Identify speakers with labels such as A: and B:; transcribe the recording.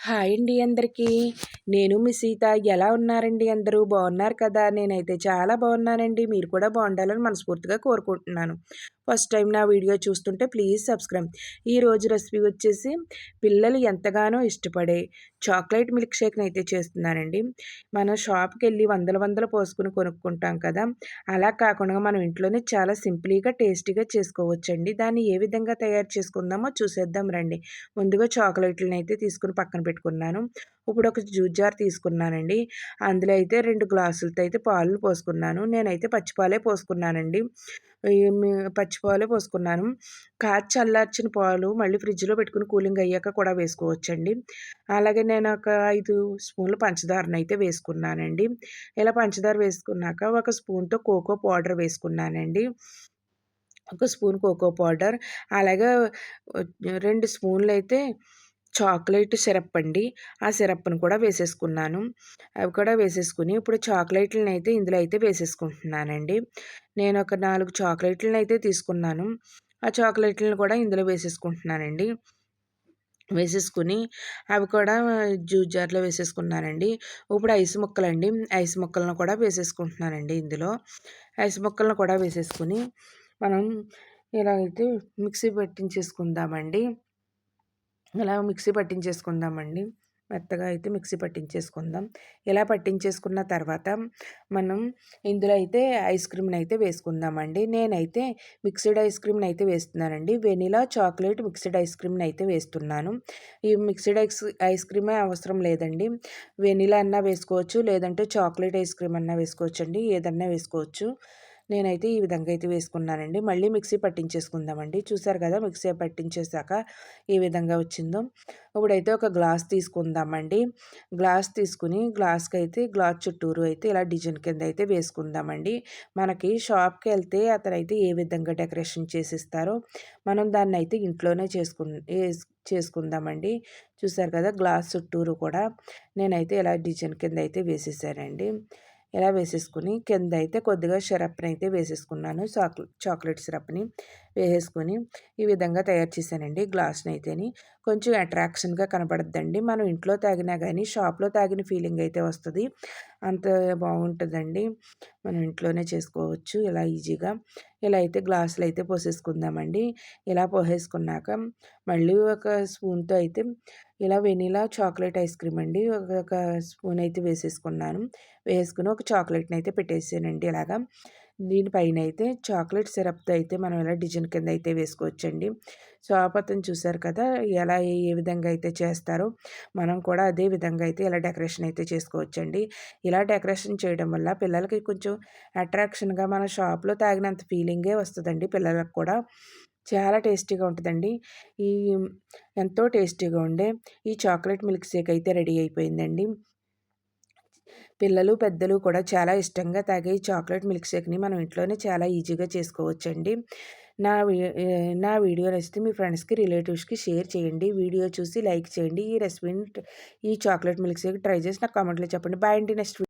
A: Hi అండి అందరికీ. నేను మీ సీత. ఎలా ఉన్నారండి అందరూ? బాగున్నారు కదా? నేనైతే చాలా బాగున్నానండి. మీరు కూడా బాగుండాలని మనస్ఫూర్తిగా కోరుకుంటున్నాను. ఫస్ట్ టైం నా వీడియో చూస్తుంటే ప్లీజ్ సబ్స్క్రైబ్. ఈరోజు రెసిపీ వచ్చేసి పిల్లలు ఎంతగానో ఇష్టపడే చాక్లెట్ మిల్క్ షేక్ని అయితే చేస్తున్నానండి. మనం షాప్కి వెళ్ళి వందలు పోసుకుని కొనుక్కుంటాం కదా, అలా కాకుండా మనం ఇంట్లోనే చాలా సింపుల్గా టేస్టీగా చేసుకోవచ్చండి. దాన్ని ఏ విధంగా తయారు చేసుకుందామో చూసేద్దాం రండి. ముందుగా చాక్లెట్లను అయితే తీసుకుని పక్కన పెట్టుకున్నాను. ఇప్పుడు ఒక జ్యూస్ జార్ తీసుకున్నానండి. అందులో అయితే 2 గ్లాసులతో అయితే పాలు పోసుకున్నాను. నేనైతే పచ్చిపాలే పోసుకున్నానండి. పచ్చిపాలే పోసుకున్నాను. కాచి చల్లార్చిన పాలు మళ్ళీ ఫ్రిడ్జ్‌లో పెట్టుకుని కూలింగ్ అయ్యాక కూడా వేసుకోవచ్చండి. అలాగే నేను ఒక 5 స్పూన్ల పంచదారనైతే వేసుకున్నానండి. ఇలా పంచదార వేసుకున్నాక ఒక స్పూన్‌తో కోకో పౌడర్ వేసుకున్నానండి. ఒక స్పూన్ కోకో పౌడర్, అలాగే 2 స్పూన్లయితే చాక్లెట్ సిరప్ అండి. ఆ సిరప్‌ని కూడా వేసేసుకున్నాను. అవి కూడా వేసేసుకొని ఇప్పుడు చాక్లెట్‌లనైతే ఇందులో అయితే వేసేసుకుంటున్నానండి. నేను ఒక 4 చాక్లెట్‌లనైతే తీసుకున్నాను. ఆ చాక్లెట్‌లని కూడా ఇందులో వేసేసుకుంటున్నానండి. వేసేసుకొని అవి కూడా జ్యూస్ జార్‌లో వేసేసుకున్నానండి. ఇప్పుడు ఐస్ ముక్కలండి. ఐస్ ముక్కలను కూడా వేసేసుకుంటున్నానండి ఇందులో. ఐస్ ముక్కలను కూడా వేసేసుకొని మనం ఇలా అయితే మిక్సీ పట్టించేసుకుందామండి. ఇలా మిక్సీ పట్టించేసుకుందామండి. మెత్తగా అయితే మిక్సీ పట్టించేసుకుందాం. ఇలా పట్టించేసుకున్న తర్వాత మనం ఇందులో అయితే ఐస్ క్రీమ్‌ని అయితే వేసుకుందామండి. నేనైతే మిక్స్డ్ ఐస్ క్రీమ్‌ని అయితే వేస్తున్నానండి. వెనిలా, చాక్లేట్ మిక్స్డ్ ఐస్ క్రీమ్‌ని అయితే వేస్తున్నాను. ఈ మిక్స్డ్ ఐస్ క్రీమే అవసరం లేదండి. వెనిలా అన్నా వేసుకోవచ్చు, లేదంటే చాక్లేట్ ఐస్ క్రీమ్ అన్నా వేసుకోవచ్చండి. ఏదన్నా వేసుకోవచ్చు. నేనైతే ఈ విధంగా అయితే వేసుకున్నానండి. మళ్ళీ మిక్సీ పట్టించేసుకుందామండి. చూసారు కదా, మిక్సీ పట్టించేసాక ఏ విధంగా వచ్చిందో. ఇప్పుడైతే ఒక గ్లాస్ తీసుకుందామండి. గ్లాస్ తీసుకుని గ్లాస్ చుట్టూరు అయితే ఇలా డిజైన్ కింద అయితే వేసుకుందామండి. మనకి షాప్‌కి వెళ్తే అతనైతే ఏ విధంగా డెకరేషన్ చేసిస్తారో మనం దాన్నైతే ఇంట్లోనే చేసుకుందామండి. చూసారు కదా, గ్లాస్ చుట్టూరు కూడా నేనైతే ఇలా డిజైన్ కింద అయితే వేసేసానండి. ఇలా వేసేసుకుని కింద అయితే కొద్దిగా సిరప్‌ని అయితే వేసేసుకున్నాను. చాక్లెట్ సిరప్‌ని వేసేసుకొని ఈ విధంగా తయారు చేశానండి గ్లాస్‌ని అయితేని. కొంచెం అట్రాక్షన్‌గా కనపడుద్దండి. మనం ఇంట్లో తాగినా గానీ షాప్‌లో తాగిన ఫీలింగ్ అయితే వస్తది. అంత బాగుంటదండి. మనం ఇంట్లోనే చేసుకోవచ్చు ఇలా ఈజీగా. ఇలా అయితే గ్లాసులో అయితే పోసేసుకుందామండి. ఇలా పోసేసుకున్నాక మళ్ళీ ఒక స్పూన్‌తో అయితే ఇలా వెనిలా చాక్లెట్ ఐస్ క్రీమ్ అండి. ఒక స్పూన్ అయితే వేసేసుకున్నాను. వేసుకొని ఒక చాక్లెట్‌ని అయితే పెట్టేసానండి ఇలాగా. దీనిపైన అయితే చాక్లెట్ సిరప్‌తో అయితే మనం ఇలా డిజైన్ కింద అయితే వేసుకోవచ్చండి. షాప్ అతను చూసారు కదా, ఎలా ఏ విధంగా అయితే చేస్తారో మనం కూడా అదే విధంగా అయితే ఇలా డెకరేషన్ అయితే చేసుకోవచ్చండి. ఇలా డెకరేషన్ చేయడం వల్ల పిల్లలకి కొంచెం అట్రాక్షన్‌గా మన షాప్‌లో తాగినంత ఫీలింగే వస్తదండి పిల్లలకు కూడా. చాలా టేస్టీగా ఉంటదండి. ఈ ఎంతో టేస్టీగా ఉండే ఈ చాక్లెట్ మిల్క్ షేక్ అయితే రెడీ అయిపోయిందండి. పిల్లలు, పెద్దలు కూడా చాలా ఇష్టంగా తాగే ఈ చాక్లెట్ మిల్క్ షేక్‌ని మనం ఇంట్లోనే చాలా ఈజీగా చేసుకోవచ్చండి. నా వీ నా వీడియో నచ్చితే మీ ఫ్రెండ్స్‌కి, రిలేటివ్స్‌కి షేర్ చేయండి. వీడియో చూసి లైక్ చేయండి. ఈ చాక్లెట్ మిల్క్ షేక్ ట్రై చేసి నాకు కామెంట్‌లో చెప్పండి. బాయ్ అండి. నెక్స్ట్